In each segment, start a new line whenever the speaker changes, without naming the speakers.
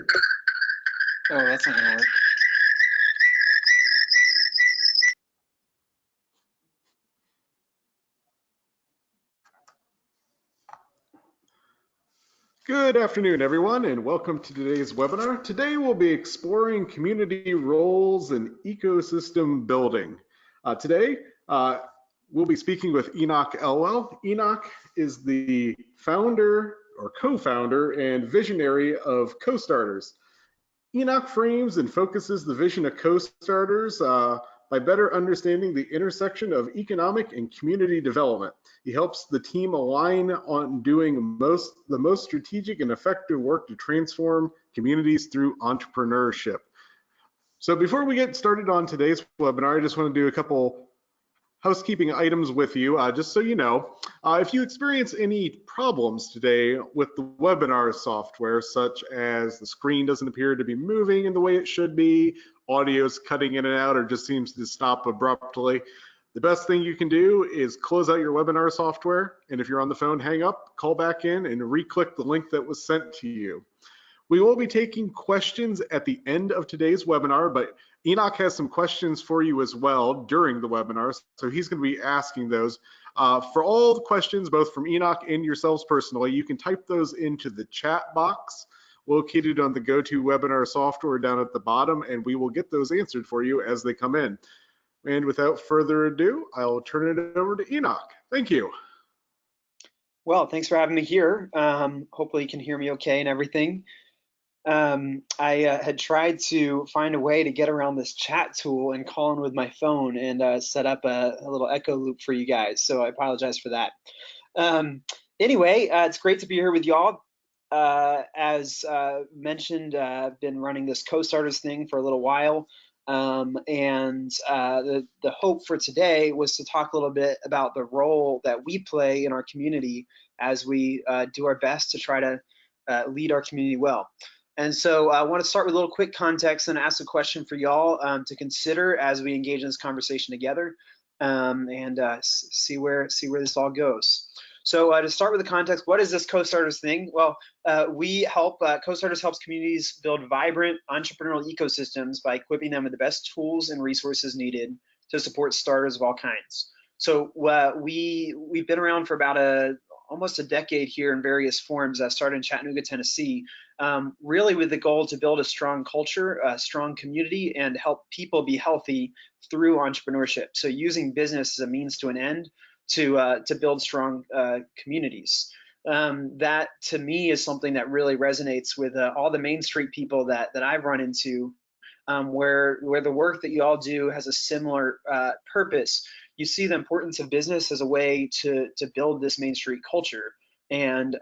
Oh, that's not gonna work.
Good afternoon, everyone, and welcome to today's webinar. Today we'll be exploring community roles and ecosystem building. Today we'll be speaking with Enoch Elwell. Enoch is the founder or co-founder and visionary of CO.STARTERS. Enoch frames and focuses the vision of CO.STARTERS by better understanding the intersection of economic and community development. He helps the team align on doing the most strategic and effective work to transform communities through entrepreneurship. So before we get started on today's webinar, I just want to do a couple housekeeping items with you, just so you know. If you experience any problems today with the webinar software, such as the screen doesn't appear to be moving in the way it should be, audio's cutting in and out, or just seems to stop abruptly, the best thing you can do is close out your webinar software, and if you're on the phone, hang up, call back in, and re-click the link that was sent to you. We will be taking questions at the end of today's webinar, but Enoch has some questions for you as well during the webinar, so he's going to be asking those. For all the questions, both from Enoch and yourselves personally, you can type those into the chat box located on the GoToWebinar software down at the bottom, and we will get those answered for you as they come in. And without further ado, I'll turn it over to Enoch. Thank you.
Well, thanks for having me here. Hopefully you can hear me okay and everything. I had tried to find a way to get around this chat tool and call in with my phone and set up a little echo loop for you guys, so I apologize for that. Anyway, it's great to be here with y'all. As mentioned, I've been running this CO.STARTERS thing for a little while, and the hope for today was to talk a little bit about the role that we play in our community as we do our best to try to lead our community well. And so I want to start with a little quick context and ask a question for y'all to consider as we engage in this conversation together and see where this all goes. So to start with the context, what is this CO.STARTERS thing? Well, we help, CO.STARTERS helps communities build vibrant entrepreneurial ecosystems by equipping them with the best tools and resources needed to support starters of all kinds. So we've been around for about almost a decade here in various forms. Started in Chattanooga, Tennessee, really with the goal to build a strong culture, a strong community, and help people be healthy through entrepreneurship. So using business as a means to an end to build strong communities. That to me is something that really resonates with all the Main Street people that I've run into, where the work that you all do has a similar purpose. You see the importance of business as a way to build this Main Street culture, and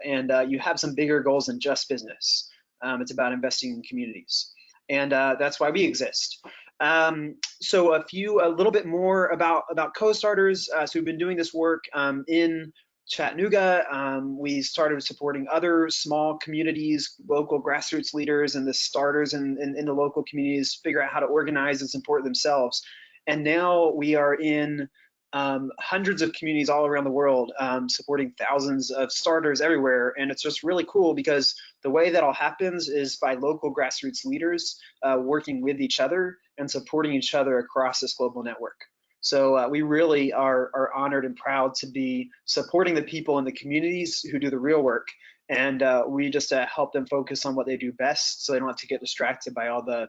you have some bigger goals than just business. It's about investing in communities, and that's why we exist. So a little bit more about CO.STARTERS. So we've been doing this work in Chattanooga. We started supporting other small communities, local grassroots leaders, and the starters in the local communities figure out how to organize and support themselves. And now we are in hundreds of communities all around the world, supporting thousands of starters everywhere. And it's just really cool because the way that all happens is by local grassroots leaders working with each other and supporting each other across this global network. So we really are honored and proud to be supporting the people in the communities who do the real work. And we just help them focus on what they do best, so they don't have to get distracted by all the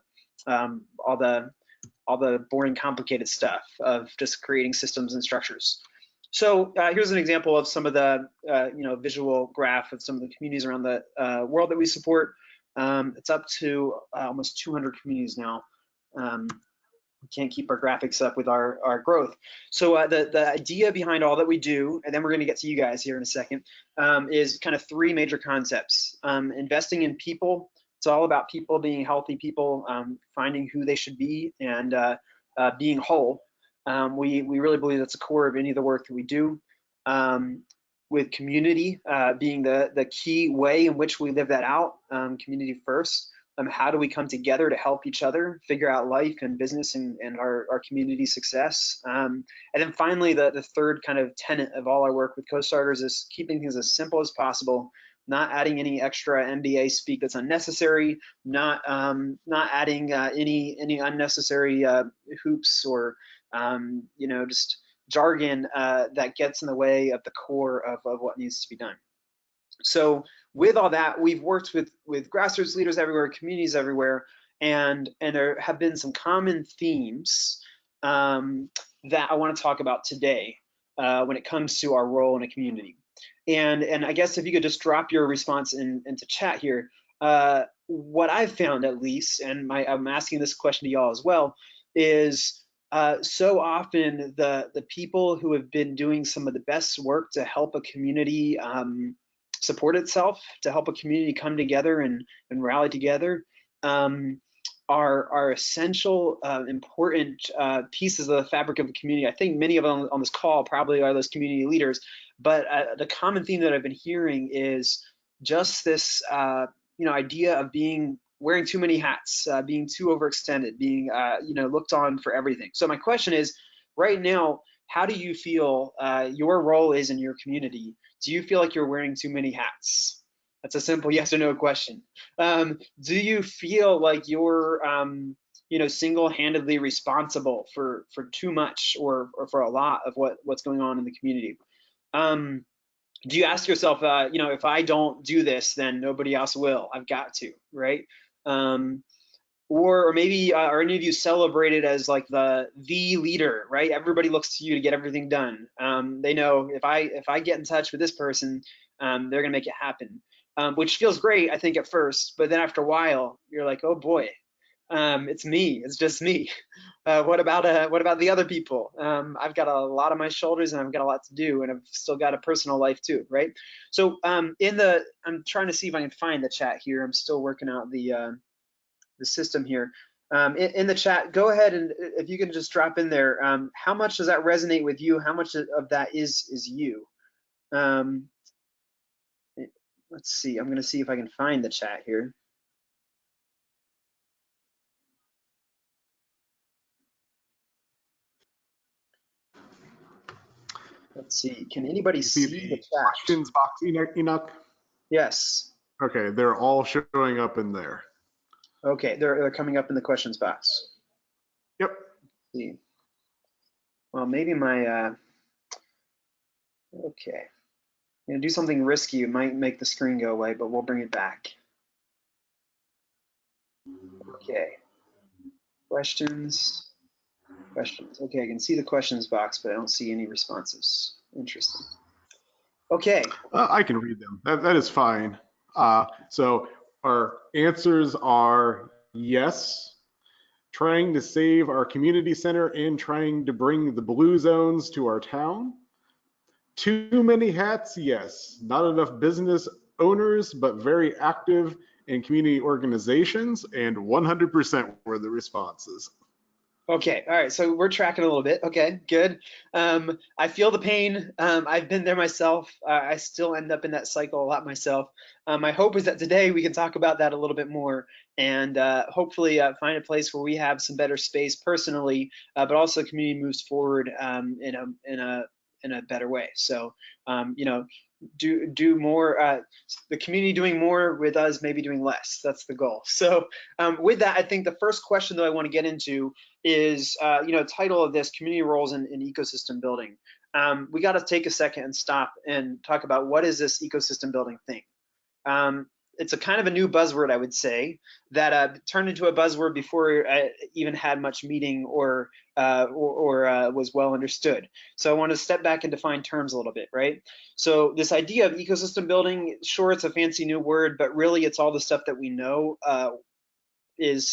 boring, complicated stuff of just creating systems and structures. So here's an example of some of the visual graph of some of the communities around the world that we support. It's up to almost 200 communities now. We can't keep our graphics up with our growth. So the idea behind all that we do, and then we're going to get to you guys here in a second, is kind of three major concepts. Investing in people. It's all about people being healthy, people finding who they should be, and being whole. We really believe that's the core of any of the work that we do. With community being the key way in which we live that out, community first. How do we come together to help each other figure out life and business and our community success? And then finally, the third kind of tenet of all our work with CO.STARTERS is keeping things as simple as possible, not adding any extra MBA speak that's unnecessary, not adding any unnecessary hoops or just jargon that gets in the way of the core of what needs to be done. So with all that, we've worked with grassroots leaders everywhere, communities everywhere, and there have been some common themes that I want to talk about today when it comes to our role in a community. And I guess if you could just drop your response into chat here, what I've found at least, and I'm asking this question to y'all as well, is so often the people who have been doing some of the best work to help a community support itself, to help a community come together and rally together, are essential, important pieces of the fabric of a community. I think many of them on this call probably are those community leaders, but the common theme that I've been hearing is just this, idea of wearing too many hats, being too overextended, being, looked on for everything. So my question is, right now, how do you feel your role is in your community? Do you feel like you're wearing too many hats? That's a simple yes or no question. Do you feel like you're, single-handedly responsible for too much or for a lot of what's going on in the community? Do you ask yourself, if I don't do this, then nobody else will. I've got to, right? Or maybe are any of you celebrated as like the leader, right? Everybody looks to you to get everything done. They know if I get in touch with this person, they're gonna make it happen, which feels great, I think, at first, but then after a while, you're like, oh boy, it's me. It's just me. What about the other people? I've got a lot on my shoulders, and I've got a lot to do, and I've still got a personal life too, right? So I'm trying to see if I can find the chat here. I'm still working out the system here. In the chat, go ahead and if you can just drop in there, how much does that resonate with you? How much of that is you? Let's see, I'm gonna see if I can find the chat here. Let's see, can anybody see the chat?
Questions box, Enoch?
Yes.
Okay, they're all showing up in there.
Okay, they're coming up in the questions box.
Yep.
Let's see. Well, maybe my, okay. I'm gonna do something risky. It might make the screen go away, but we'll bring it back. Okay. Questions. Okay, I can see the questions box, but I don't see any responses. Interesting. Okay.
I can read them. That is fine. So our answers are yes, trying to save our community center and trying to bring the blue zones to our town. Too many hats, yes. Not enough business owners, but very active in community organizations, and 100% were the responses.
Okay, all right, so we're tracking a little bit. Okay, good. I feel the pain. I've been there myself. I still end up in that cycle a lot myself. My hope is that today we can talk about that a little bit more and hopefully find a place where we have some better space personally, but also the community moves forward in a better way. So, do more, the community doing more with us, maybe doing less. That's the goal. So with that, I think the first question that I want to get into is, title of this, community roles in ecosystem building. We got to take a second and stop and talk about what is this ecosystem building thing. It's a kind of a new buzzword, I would say, that turned into a buzzword before it even had much meaning or was well understood. So I want to step back and define terms a little bit, right? So this idea of ecosystem building, sure, it's a fancy new word, but really it's all the stuff that we know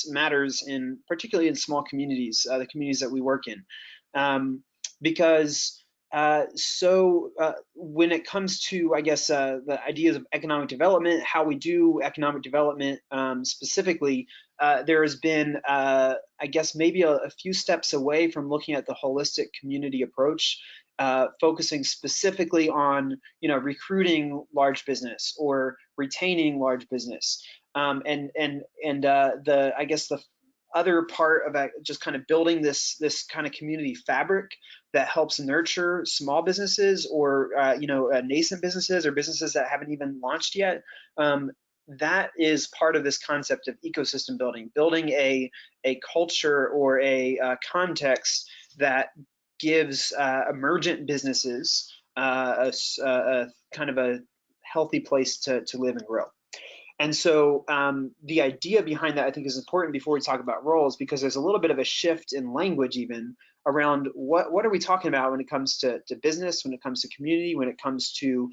matters particularly in small communities, the communities that we work in, because when it comes to, I guess, the ideas of economic development, how we do economic development specifically, there has been, I guess, maybe a few steps away from looking at the holistic community approach, focusing specifically on, recruiting large business or retaining large business, and I guess the other part of just kind of building this kind of community fabric that helps nurture small businesses or nascent businesses or businesses that haven't even launched yet. That is part of this concept of ecosystem building, building a culture or a context that gives emergent businesses a kind of a healthy place to live and grow. And so the idea behind that I think is important before we talk about roles, because there's a little bit of a shift in language even around what are we talking about when it comes to business, when it comes to community, when it comes to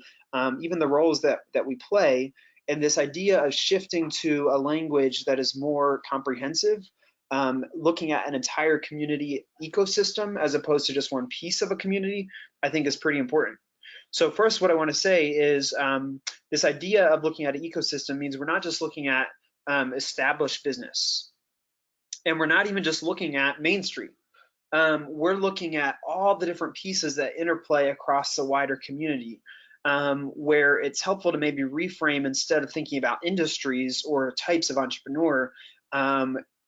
even the roles that we play. And this idea of shifting to a language that is more comprehensive, looking at an entire community ecosystem as opposed to just one piece of a community, I think is pretty important. So first, what I want to say is this idea of looking at an ecosystem means we're not just looking at established business, and we're not even just looking at Main Street. We're looking at all the different pieces that interplay across the wider community, where it's helpful to maybe reframe, instead of thinking about industries or types of entrepreneur,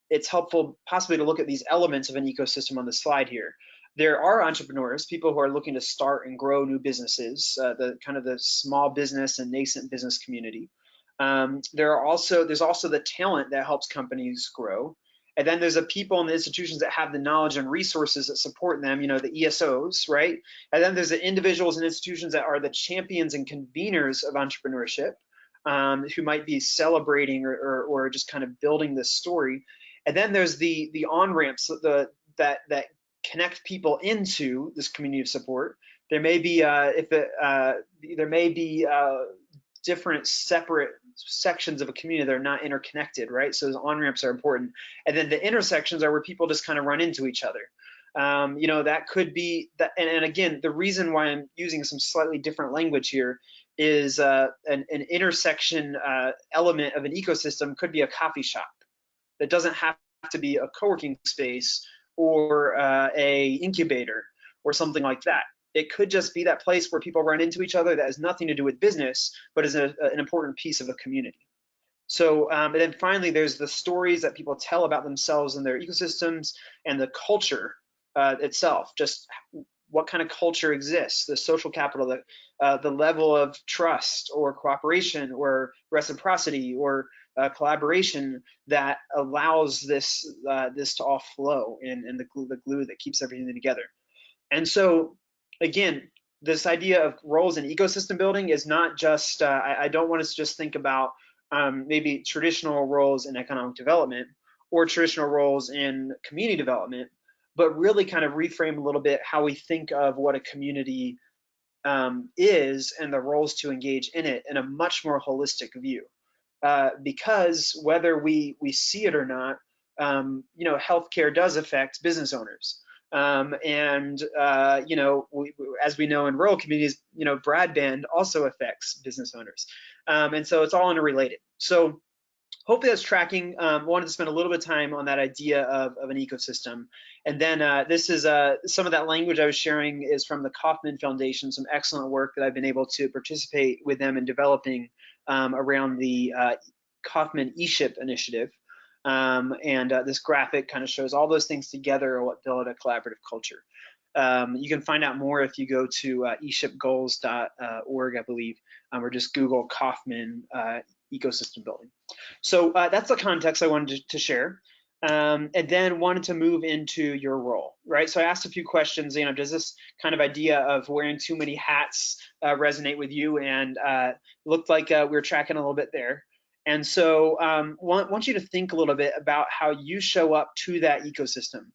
it's helpful possibly to look at these elements of an ecosystem on the slide here. There are entrepreneurs, people who are looking to start and grow new businesses, the kind of the small business and nascent business community. There's also the talent that helps companies grow. And then there's the people and the institutions that have the knowledge and resources that support them, the ESOs, right? And then there's the individuals and institutions that are the champions and conveners of entrepreneurship, who might be celebrating or just kind of building this story. And then there's the on-ramps that connect people into this community of support. There may be different separate sections of a community that are not interconnected, right? So those on-ramps are important. And then the intersections are where people just kind of run into each other. That could be that, and again, the reason why I'm using some slightly different language here is an intersection element of an ecosystem could be a coffee shop. That doesn't have to be a co-working space or a incubator or something like that. It could just be that place where people run into each other that has nothing to do with business, but is an important piece of a community. So, and then finally, there's the stories that people tell about themselves and their ecosystems, and the culture itself, just what kind of culture exists, the social capital, the level of trust or cooperation or reciprocity or collaboration that allows this to all flow, and the glue that keeps everything together. And so, again, this idea of roles in ecosystem building is not just, I don't want us to just think about maybe traditional roles in economic development or traditional roles in community development, but really kind of reframe a little bit how we think of what a community is and the roles to engage in it in a much more holistic view. Because whether we see it or not, healthcare does affect business owners. As we know in rural communities, broadband also affects business owners. And so it's all interrelated. So hopefully that's tracking. Wanted to spend a little bit of time on that idea of an ecosystem. And then this is some of that language I was sharing is from the Kauffman Foundation, some excellent work that I've been able to participate with them in developing around the Kauffman eShip initiative. This graphic kind of shows all those things together what build a collaborative culture. You can find out more if you go to eshipgoals.org, I believe, or just Google Kauffman ecosystem building. So that's the context I wanted to share. And then wanted to move into your role, right? So I asked a few questions, does this kind of idea of wearing too many hats resonate with you? And looked like we were tracking a little bit there. And so want you to think a little bit about how you show up to that ecosystem.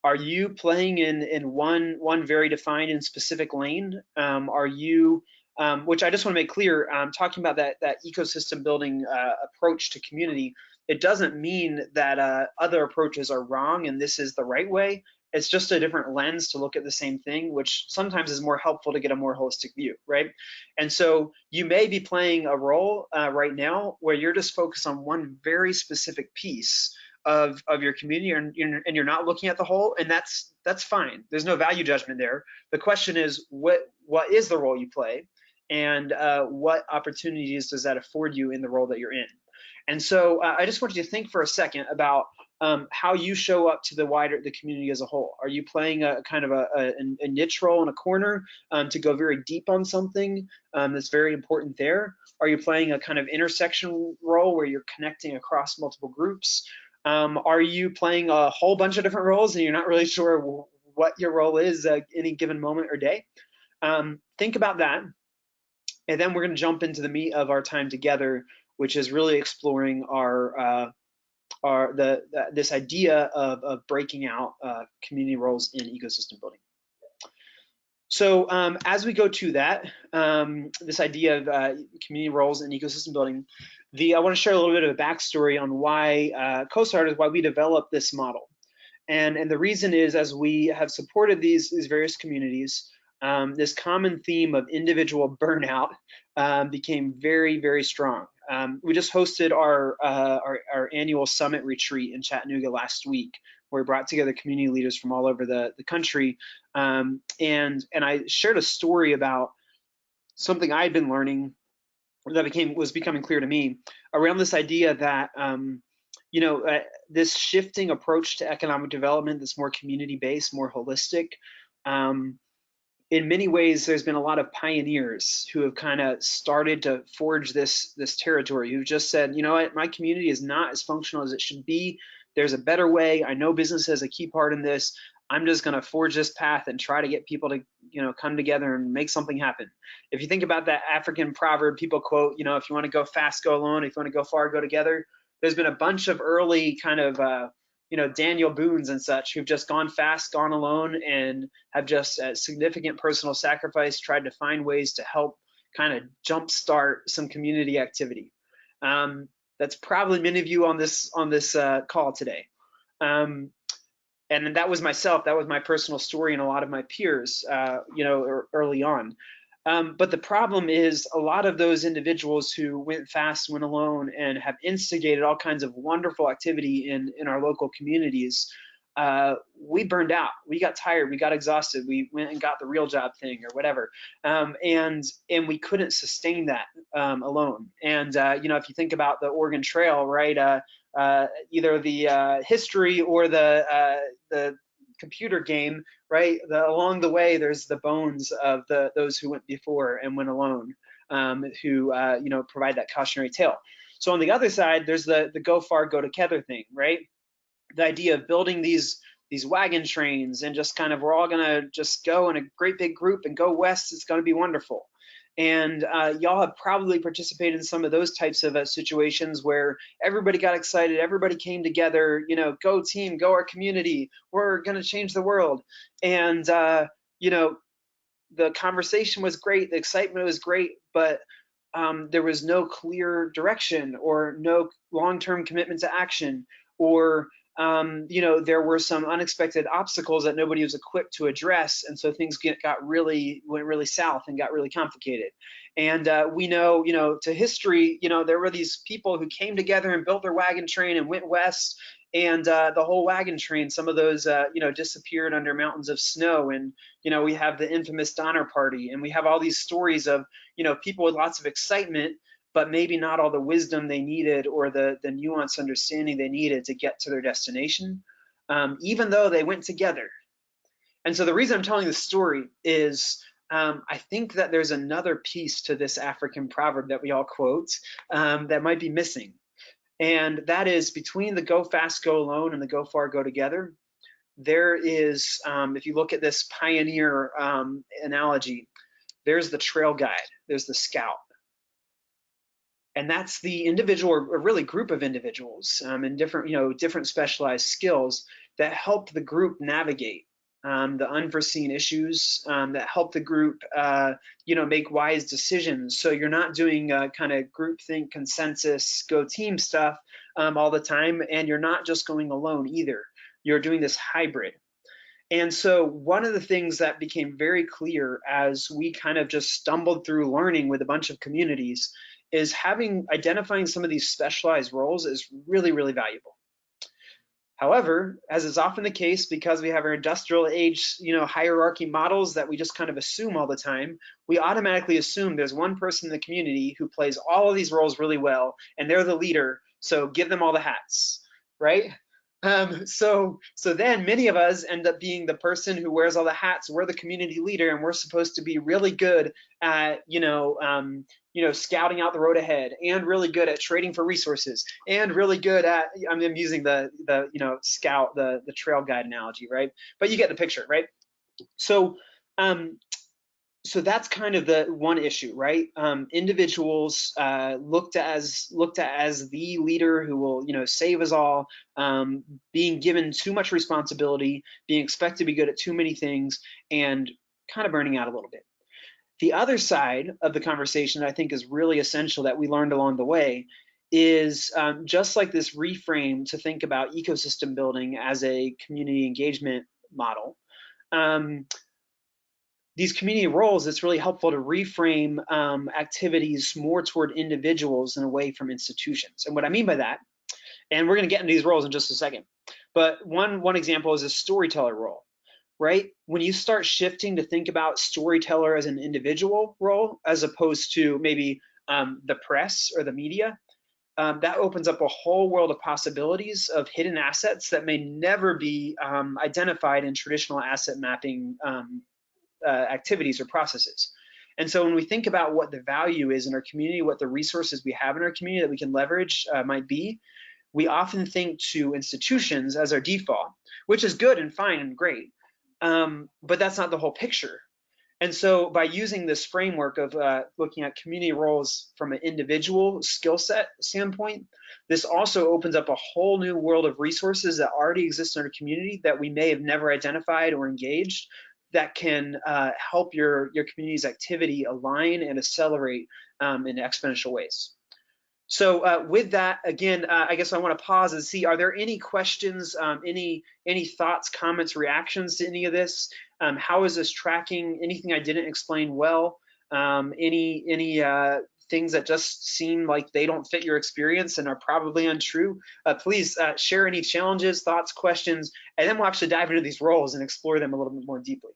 Are you playing in one very defined and specific lane? Are you, which I just want to make clear, talking about that ecosystem building approach to community, it doesn't mean that other approaches are wrong and this is the right way. It's just a different lens to look at the same thing, which sometimes is more helpful to get a more holistic view, right? And so you may be playing a role right now where you're just focused on one very specific piece of your community, and you're not looking at the whole, and that's fine. There's no value judgment there. The question is, what is the role you play, and what opportunities does that afford you in the role that you're in? And so I just want you to think for a second about how you show up to the community as a whole. Are you playing a kind of a niche role in a corner to go very deep on something that's very important there? Are you playing a kind of intersection role where you're connecting across multiple groups? Are you playing a whole bunch of different roles and you're not really sure what your role is at any given moment or day? Think about that. And then we're going to jump into the meat of our time together, which is really exploring this idea of breaking out community roles in ecosystem building. So as we go to that, this idea of community roles in ecosystem building, I want to share a little bit of a backstory on why Co.STARTERS, why we developed this model. And the reason is, as we have supported these various communities, this common theme of individual burnout became very, very strong. We just hosted our annual summit retreat in Chattanooga last week, where we brought together community leaders from all over the country. And I shared a story about something I had been learning that was becoming clear to me around this idea that this shifting approach to economic development that's more community-based, more holistic. In many ways, there's been a lot of pioneers who have kind of started to forge this territory, who've just said, you know what, my community is not as functional as it should be. There's a better way. I know business has a key part in this. I'm just going to forge this path and try to get people to, come together and make something happen. If you think about that African proverb people quote, if you want to go fast, go alone. If you want to go far, go together. There's been a bunch of early kind of, Daniel Boones and such who've just gone fast, gone alone, and have just at significant personal sacrifice tried to find ways to help kind of jumpstart some community activity. That's probably many of you on this call today. And that was myself. That was my personal story and a lot of my peers, early on. But the problem is a lot of those individuals who went fast, went alone, and have instigated all kinds of wonderful activity in our local communities, we burned out. We got tired. We got exhausted. We went and got the real job thing or whatever. And we couldn't sustain that alone. And, if you think about the Oregon Trail, right, either the history or the computer game, right? Along the way, there's the bones of those who went before and went alone, who provide that cautionary tale. So on the other side, there's the go far, go together thing, right? The idea of building these wagon trains and just kind of we're all gonna just go in a great big group and go west. It's gonna be wonderful. And y'all have probably participated in some of those types of situations where everybody got excited, everybody came together, go team, go our community, we're going to change the world. And, the conversation was great, the excitement was great, but there was no clear direction or no long-term commitment to action, or there were some unexpected obstacles that nobody was equipped to address, and so things went really south and got really complicated. And we know, to history, there were these people who came together and built their wagon train and went west, and the whole wagon train, some of those, disappeared under mountains of snow, and we have the infamous Donner Party, and we have all these stories of people with lots of excitement, but maybe not all the wisdom they needed or the nuanced understanding they needed to get to their destination, even though they went together. And so the reason I'm telling this story is I think that there's another piece to this African proverb that we all quote that might be missing. And that is, between the go fast, go alone and the go far, go together, there is, if you look at this pioneer analogy, there's the trail guide, there's the scout. And that's the individual, or really group of individuals in different specialized skills that help the group navigate the unforeseen issues, that help the group, make wise decisions. So you're not doing kind of groupthink, consensus, go team stuff all the time, and you're not just going alone either. You're doing this hybrid. And so one of the things that became very clear as we kind of just stumbled through learning with a bunch of communities is identifying some of these specialized roles is really, really valuable. However, as is often the case, because we have our industrial age, hierarchy models that we just kind of assume all the time, we automatically assume there's one person in the community who plays all of these roles really well, and they're the leader, so give them all the hats, right? So then many of us end up being the person who wears all the hats. We're the community leader, and we're supposed to be really good at, scouting out the road ahead, and really good at trading for resources, and really good at, I'm using scout, the trail guide analogy, right? But you get the picture, right? So, um, so that's kind of the one issue, right? Individuals looked at as the leader who will, save us all, being given too much responsibility, being expected to be good at too many things, and kind of burning out a little bit. The other side of the conversation that I think is really essential that we learned along the way is just like this reframe to think about ecosystem building as a community engagement model. These community roles, it's really helpful to reframe activities more toward individuals and away from institutions. And what I mean by that, and we're going to get into these roles in just a second, but one example is a storyteller role, right? When you start shifting to think about storyteller as an individual role, as opposed to maybe the press or the media, that opens up a whole world of possibilities of hidden assets that may never be identified in traditional asset mapping activities or processes. And so when we think about what the value is in our community, what the resources we have in our community that we can leverage might be, we often think to institutions as our default, which is good and fine and great, but that's not the whole picture. And so by using this framework of looking at community roles from an individual skill set standpoint, this also opens up a whole new world of resources that already exist in our community that we may have never identified or engaged, that can help your community's activity align and accelerate in exponential ways. So with that, again, I guess I want to pause and see, are there any questions, any thoughts, comments, reactions to any of this? How is this tracking? Anything I didn't explain well? Any things that just seem like they don't fit your experience and are probably untrue? Please share any challenges, thoughts, questions, and then we'll actually dive into these roles and explore them a little bit more deeply.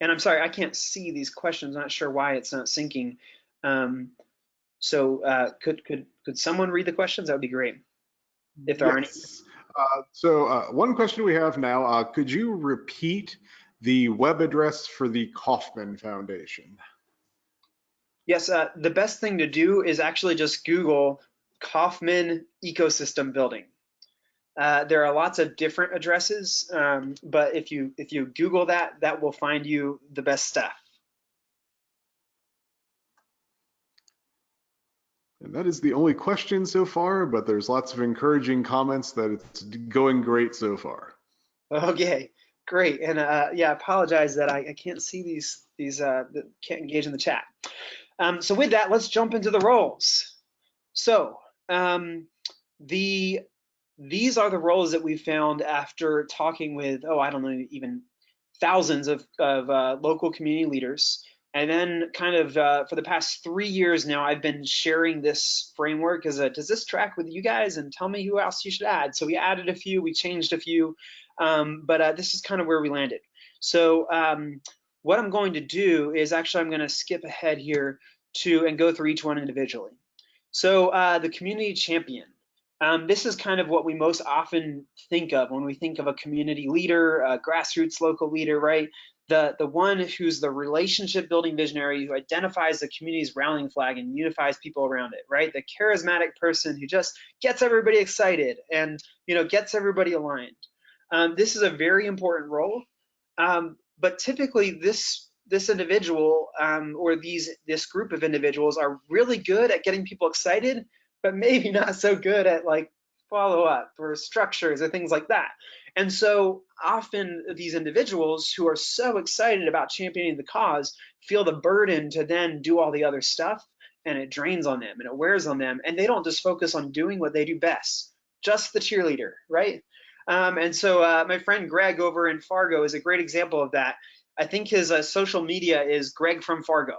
And I'm sorry, I can't see these questions. I'm not sure why it's not syncing. So could someone read the questions? That would be great, if there are any.
So one question we have now, could you repeat the web address for the Kauffman Foundation?
Yes, the best thing to do is actually just Google Kauffman ecosystem building. There are lots of different addresses, but if you Google that, that will find you the best stuff.
And that is the only question so far, but there's lots of encouraging comments that it's going great so far.
Okay, great. And yeah, I apologize that I can't see these can't engage in the chat. So with that, let's jump into the roles. So these are the roles that we found after talking with, I don't know, even thousands of local community leaders. And then kind of for the past 3 years now, I've been sharing this framework as does this track with you guys, and tell me who else you should add. So we added a few, we changed a few, but this is kind of where we landed. So what I'm going to do is actually I'm going to skip ahead here and go through each one individually. So the community champion. This is kind of what we most often think of when we think of a community leader, a grassroots local leader, right? The one who's the relationship building visionary, who identifies the community's rallying flag and unifies people around it, right? The charismatic person who just gets everybody excited and gets everybody aligned. This is a very important role, but typically this individual or this group of individuals are really good at getting people excited, but maybe not so good at like follow up or structures or things like that. And so often these individuals who are so excited about championing the cause feel the burden to then do all the other stuff, and it drains on them and it wears on them, and they don't just focus on doing what they do best, just the cheerleader, right? And so my friend Greg over in Fargo is a great example of that. I think his social media is Greg from Fargo.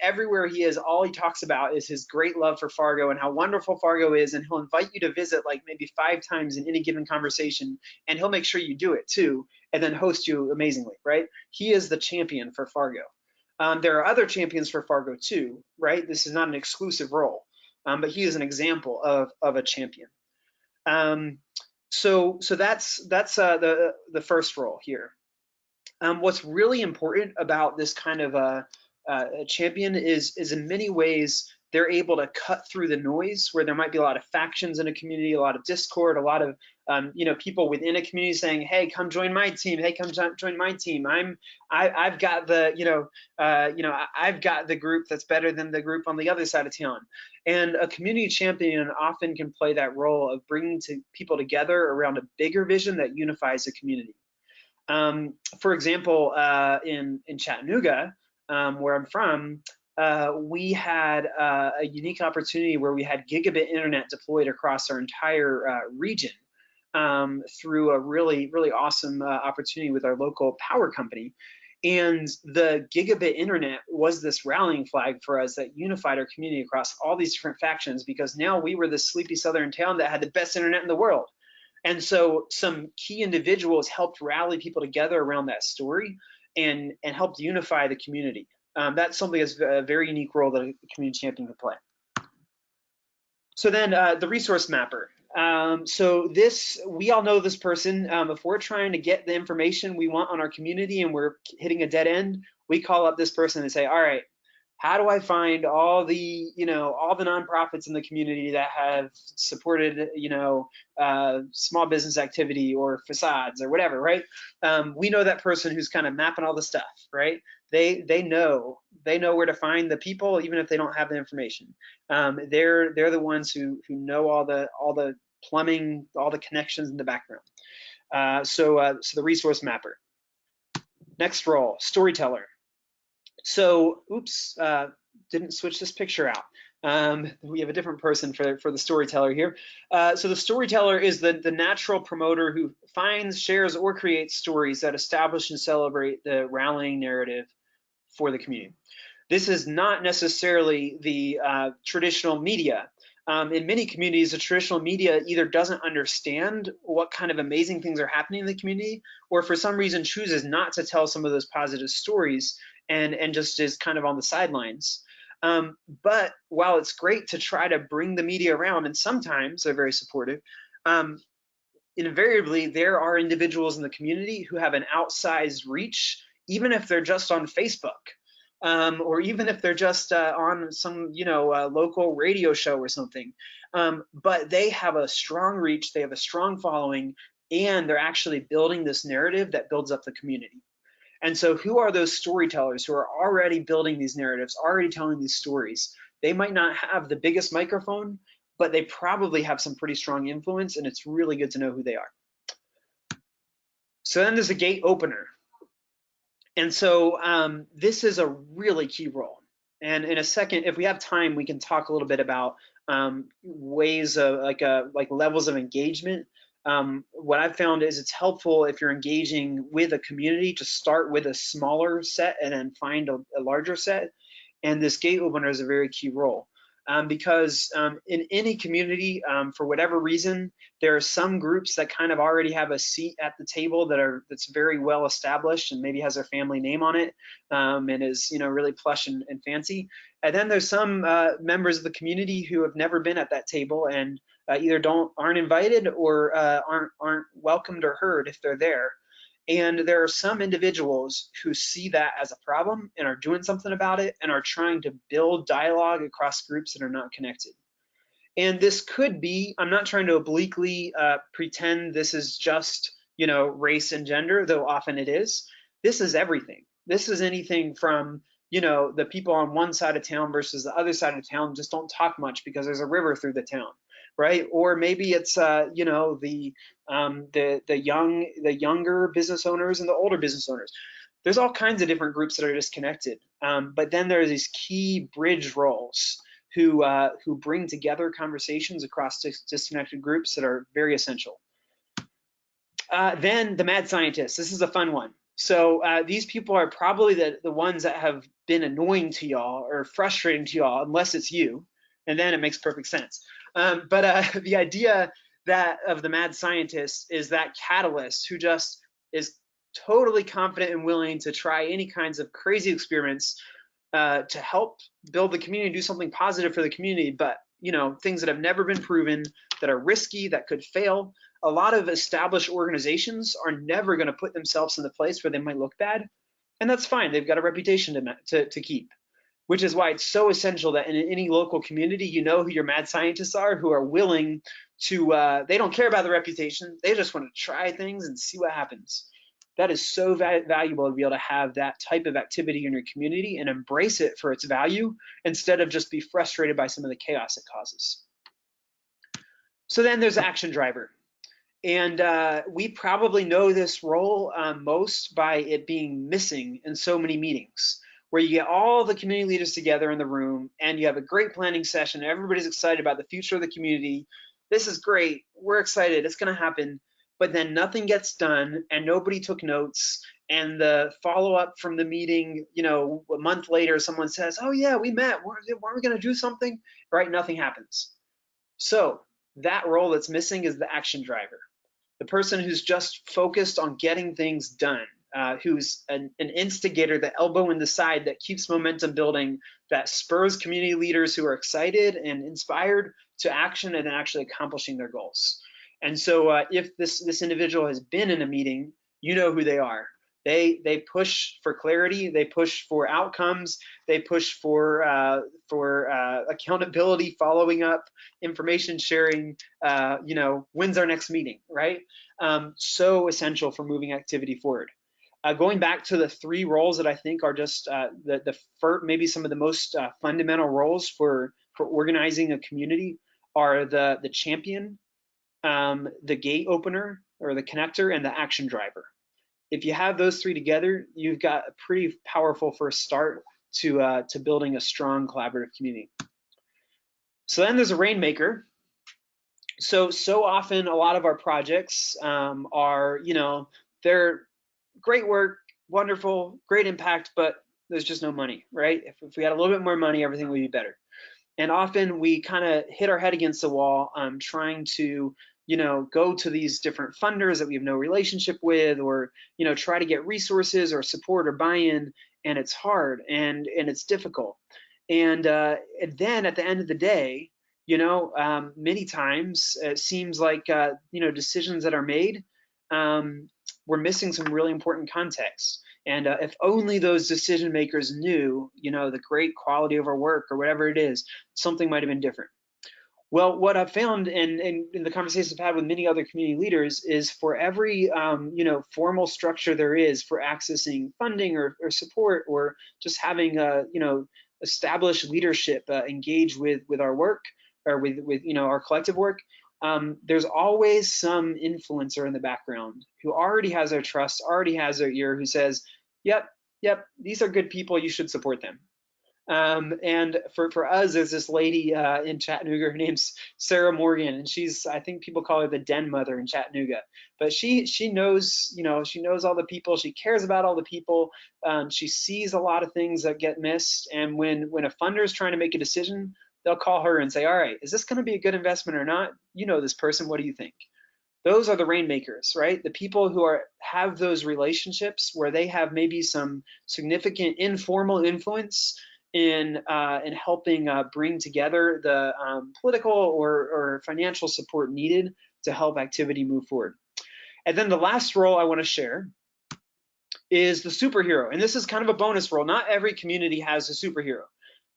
Everywhere he is, all he talks about is his great love for Fargo and how wonderful Fargo is, and he'll invite you to visit like maybe 5 times in any given conversation, and he'll make sure you do it too, and then host you amazingly, right? He is the champion for Fargo. There are other champions for Fargo too, right? This is not an exclusive role, but he is an example of a champion. So that's the first role here. What's really important about this kind of a champion is in many ways they're able to cut through the noise where there might be a lot of factions in a community, a lot of discord, a lot of people within a community saying, "Hey, come join my team. Hey, come join my team. I've got the I've got the group that's better than the group on the other side of town." And a community champion often can play that role of bringing people together around a bigger vision that unifies a community. For example, in Chattanooga, where I'm from, we had a unique opportunity where we had gigabit internet deployed across our entire region through a really awesome opportunity with our local power company. And the gigabit internet was this rallying flag for us that unified our community across all these different factions, because now we were the sleepy southern town that had the best internet in the world. And so some key individuals helped rally people together around that story and helped unify the community. That's something that's a very unique role that a community champion can play. So then the resource mapper. So we all know this person. If we're trying to get the information we want on our community and we're hitting a dead end, we call up this person and say, all right, how do I find all the nonprofits in the community that have supported small business activity or facades or whatever, right? We know that person who's kind of mapping all the stuff, right? They know where to find the people even if they don't have the information. They're the ones who know all the plumbing, all the connections in the background. So the resource mapper. Next role, storyteller. So, oops, didn't switch this picture out. We have a different person for the storyteller here. So the storyteller is the natural promoter who finds, shares, or creates stories that establish and celebrate the rallying narrative for the community. This is not necessarily the traditional media. In many communities, the traditional media either doesn't understand what kind of amazing things are happening in the community, or for some reason chooses not to tell some of those positive stories and just is kind of on the sidelines. But while it's great to try to bring the media around, and sometimes they're very supportive, invariably there are individuals in the community who have an outsized reach, even if they're just on Facebook. Or even if they're just on some, local radio show or something. But they have a strong reach, they have a strong following, and they're actually building this narrative that builds up the community. And so who are those storytellers who are already building these narratives, already telling these stories? They might not have the biggest microphone, but they probably have some pretty strong influence, and it's really good to know who they are. So then there's a gate opener. And so this is a really key role. And in a second, if we have time, we can talk a little bit about ways of like levels of engagement. What I've found is it's helpful if you're engaging with a community to start with a smaller set and then find a larger set. And this gate opener is a very key role. Because in any community, for whatever reason, there are some groups that kind of already have a seat at the table that's very well established and maybe has their family name on it and is really plush and fancy. And then there's some members of the community who have never been at that table and either aren't invited or aren't welcomed or heard if they're there. And there are some individuals who see that as a problem and are doing something about it and are trying to build dialogue across groups that are not connected. And this could be, I'm not trying to obliquely pretend this is just, race and gender, though often it is. This is everything. This is anything from, the people on one side of town versus the other side of town just don't talk much because there's a river through the town, right? Or maybe it's, the younger business owners and the older business owners. There's all kinds of different groups that are disconnected. But then there are these key bridge roles who bring together conversations across disconnected groups that are very essential. Then the mad scientists. This is a fun one. So these people are probably the ones that have been annoying to y'all or frustrating to y'all, unless it's you, and then it makes perfect sense. But the idea of the mad scientist is that catalyst who just is totally confident and willing to try any kinds of crazy experiments to help build the community, do something positive for the community, but things that have never been proven, that are risky, that could fail. A lot of established organizations are never going to put themselves in the place where they might look bad, and that's fine. They've got a reputation to keep, which is why it's so essential that in any local community, you know who your mad scientists are, who are willing to, they don't care about the reputation, they just want to try things and see what happens. That is so valuable to be able to have that type of activity in your community and embrace it for its value instead of just be frustrated by some of the chaos it causes. So then there's the action driver. And we probably know this role most by it being missing in so many meetings, where you get all the community leaders together in the room and you have a great planning session. Everybody's excited about the future of the community. This is great. We're excited. It's going to happen. But then nothing gets done and nobody took notes. And the follow-up from the meeting, a month later, someone says, oh yeah, we met. Weren't we going to do something? Right? Nothing happens. So that role that's missing is the action driver. The person who's just focused on getting things done, who's an instigator, the elbow in the side that keeps momentum building, that spurs community leaders who are excited and inspired to action and actually accomplishing their goals. And so if this individual has been in a meeting, you know who they are. They push for clarity, they push for outcomes, they push for accountability, following up, information sharing, when's our next meeting, right? So essential for moving activity forward. Going back to the 3 roles that I think are just maybe some of the most fundamental roles for organizing a community are the champion, the gate opener or the connector, and the action driver. If you have those 3 together, you've got a pretty powerful first start to building a strong collaborative community. So then there's a Rainmaker. So often a lot of our projects are, they're great work, wonderful, great impact, but there's just no money, right? If we had a little bit more money, everything would be better. And often we kind of hit our head against the wall trying to, go to these different funders that we have no relationship with, or, try to get resources or support or buy-in, and it's hard and it's difficult. And then at the end of the day, many times it seems like, decisions that are made, we're missing some really important context. And if only those decision makers knew, the great quality of our work or whatever it is, something might have been different. Well, what I've found in the conversations I've had with many other community leaders is for every formal structure there is for accessing funding or support, or just having established leadership engage with our work, or with our collective work, there's always some influencer in the background who already has our trust, already has their ear, who says, yep, these are good people, you should support them. And for us, there's this lady in Chattanooga, her name's Sarah Morgan, and I think people call her the den mother in Chattanooga, but she knows, she knows all the people, she cares about all the people, she sees a lot of things that get missed, and when a funder is trying to make a decision, they'll call her and say, all right, is this going to be a good investment or not? You know this person, what do you think? Those are the Rainmakers, right? The people who have those relationships where they have maybe some significant informal influence in helping bring together the political or financial support needed to help activity move forward. And then the last role I want to share is the superhero. And this is kind of a bonus role. Not every community has a superhero,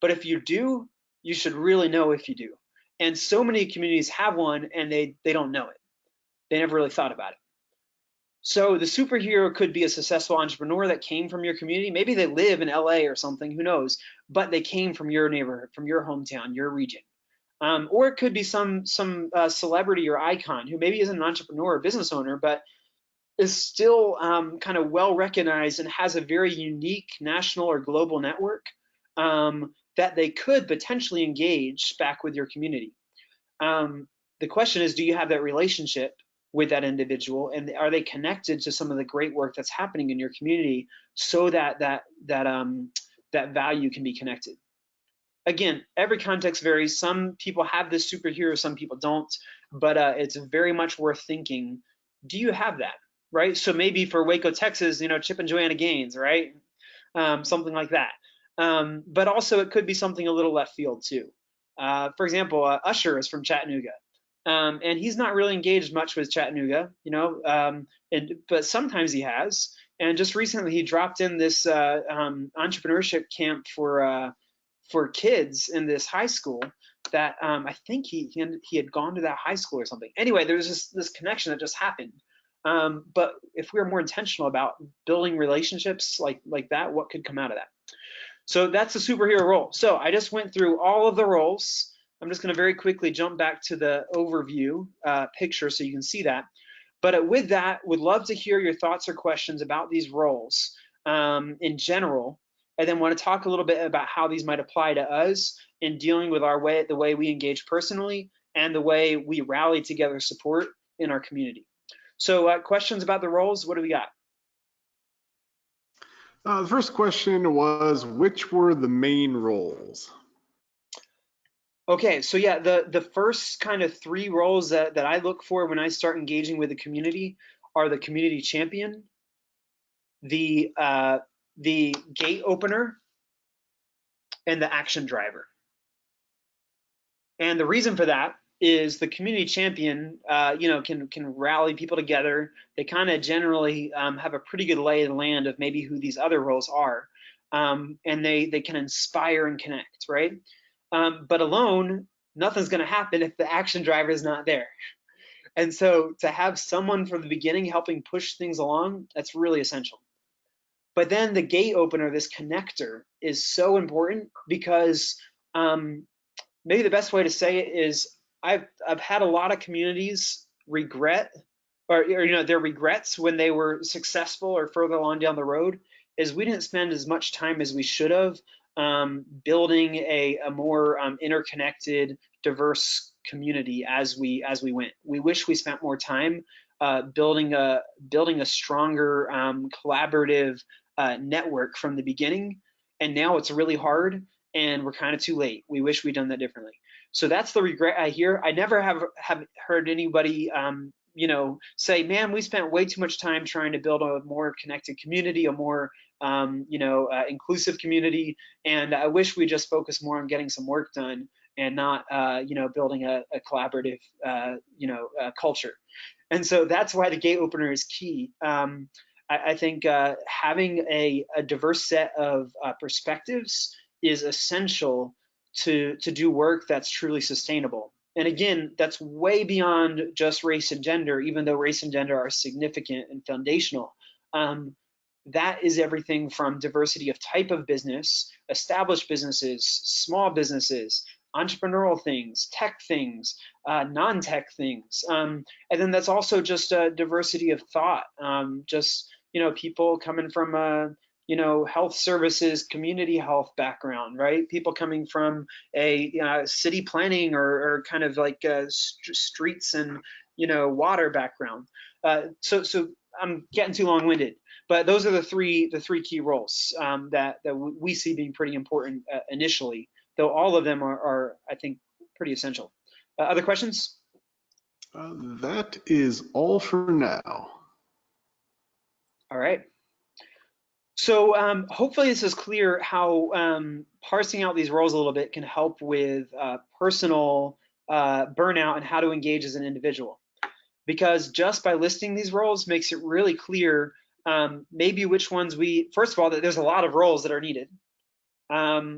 but if you do, you should really know if you do. And so many communities have one and they don't know it. They never really thought about it. So the superhero could be a successful entrepreneur that came from your community. Maybe they live in LA or something, who knows, but they came from your neighborhood, from your hometown, your region. Or it could be some celebrity or icon who maybe isn't an entrepreneur or business owner, but is still kind of well recognized and has a very unique national or global network that they could potentially engage back with your community. The question is, do you have that relationship with that individual, and are they connected to some of the great work that's happening in your community, so that value can be connected? Again, every context varies. Some people have this superhero, some people don't, but it's very much worth thinking, do you have that, right? So maybe for Waco, Texas, Chip and Joanna Gaines, right? Something like that. But also it could be something a little left field too. For example, Usher is from Chattanooga. And he's not really engaged much with Chattanooga, but sometimes he has. And just recently, he dropped in this entrepreneurship camp for kids in this high school that I think he had gone to that high school or something. Anyway, there was this connection that just happened. But if we were more intentional about building relationships like that, what could come out of that? So that's the superhero role. So I just went through all of the roles. I'm just going to very quickly jump back to the overview picture so you can see that. But with that, would love to hear your thoughts or questions about these roles in general, and then want to talk a little bit about how these might apply to us in dealing with the way we engage personally and the way we rally together support in our community. So questions about the roles, what do we got?
The first question was, which were the main roles?
Okay, so yeah, the first kind of three roles that I look for when I start engaging with the community are the community champion, the gate opener, and the action driver. And the reason for that is the community champion, can rally people together. They kind of generally have a pretty good lay of the land of maybe who these other roles are, and they can inspire and connect, right? But alone, nothing's going to happen if the action driver is not there. And so to have someone from the beginning helping push things along, that's really essential. But then the gate opener, this connector, is so important because maybe the best way to say it is I've had a lot of communities regret or their regrets when they were successful or further along down the road is we didn't spend as much time as we should have building a more interconnected, diverse community as we went. We wish we spent more time building a stronger collaborative network from the beginning, and now it's really hard and we're kind of too late. We wish we'd done that differently. So that's the regret I hear. I never have heard anybody say, man, we spent way too much time trying to build a more connected community, a more inclusive community, and I wish we just focused more on getting some work done and not building a collaborative culture. And so that's why the gate opener is key. I think having a diverse set of perspectives is essential to do work that's truly sustainable. And again, that's way beyond just race and gender, even though race and gender are significant and foundational. That is everything from diversity of type of business, established businesses, small businesses, entrepreneurial things, tech things, non-tech things. And then that's also just a diversity of thought, just people coming from a health services, community health background, right? People coming from a city planning or kind of like streets and water background. So I'm getting too long-winded, but those are the three key roles that we see being pretty important initially, though all of them are I think pretty essential. Other questions?
That is all for now.
All right. So hopefully this is clear how parsing out these roles a little bit can help with personal burnout and how to engage as an individual. Because just by listing these roles makes it really clear maybe which ones first of all, that there's a lot of roles that are needed,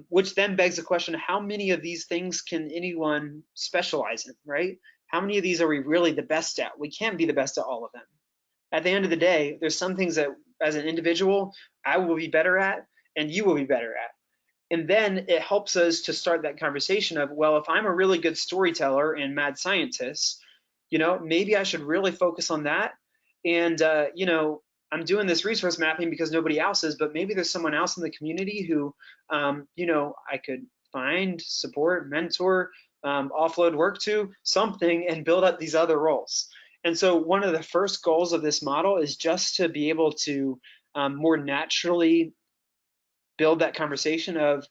which then begs the question, how many of these things can anyone specialize in, right? How many of these are we really the best at? We can't be the best at all of them. At the end of the day, there's some things that as an individual, I will be better at and you will be better at. And then it helps us to start that conversation of, well, if I'm a really good storyteller and mad scientist, maybe I should really focus on that. And, I'm doing this resource mapping because nobody else is, but maybe there's someone else in the community who, I could find, support, mentor, offload work to, something, and build up these other roles. And so one of the first goals of this model is just to be able to more naturally build that conversation of,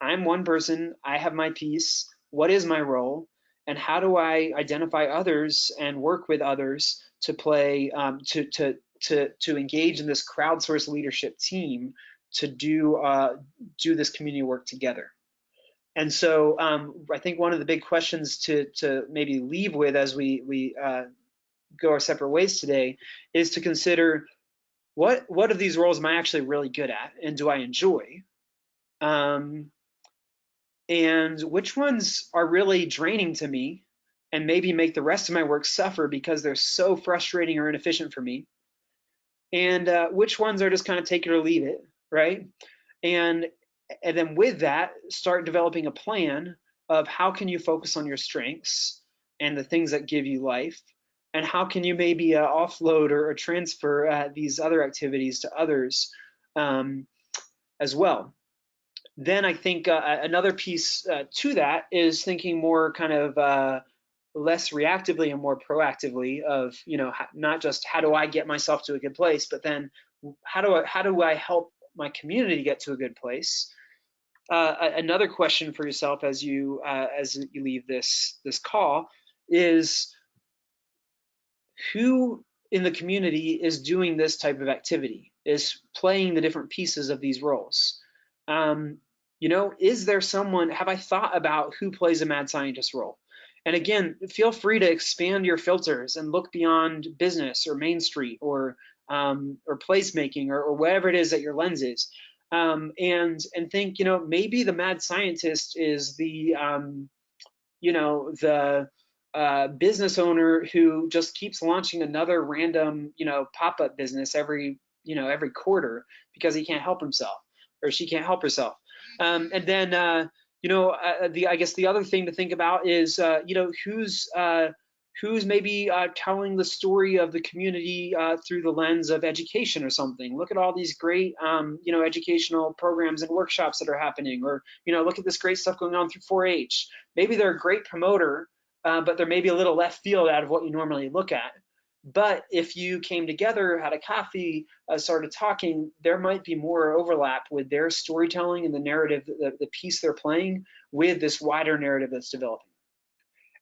I'm one person, I have my piece, what is my role, and how do I identify others and work with others to play, to engage in this crowdsource leadership team to do this community work together. And so I think one of the big questions to maybe leave with as we go our separate ways today is to consider what of these roles am I actually really good at and do I enjoy? Um, and which ones are really draining to me and maybe make the rest of my work suffer because they're so frustrating or inefficient for me? And which ones are just kind of take it or leave it, right? And and then with that, start developing a plan of how can you focus on your strengths and the things that give you life, and how can you maybe offload or transfer these other activities to others um, as well. Then I think another piece to that is thinking more kind of less reactively and more proactively of, not just how do I get myself to a good place, but then how do I help my community get to a good place. Another question for yourself as you leave this call is, who in the community is doing this type of activity, is playing the different pieces of these roles? Um, is there someone, have I thought about who plays a mad scientist role? And again, feel free to expand your filters and look beyond business or Main Street or placemaking or whatever it is that your lens is. And think, maybe the mad scientist is the business owner who just keeps launching another random, pop-up business every quarter because he can't help himself or she can't help herself. And then, I guess the other thing to think about is, who's maybe telling the story of the community through the lens of education or something. Look at all these great, educational programs and workshops that are happening, or, look at this great stuff going on through 4-H. Maybe they're a great promoter, but they're maybe a little left field out of what you normally look at. But if you came together, had a coffee, started talking, there might be more overlap with their storytelling and the narrative, the piece they're playing with this wider narrative that's developing.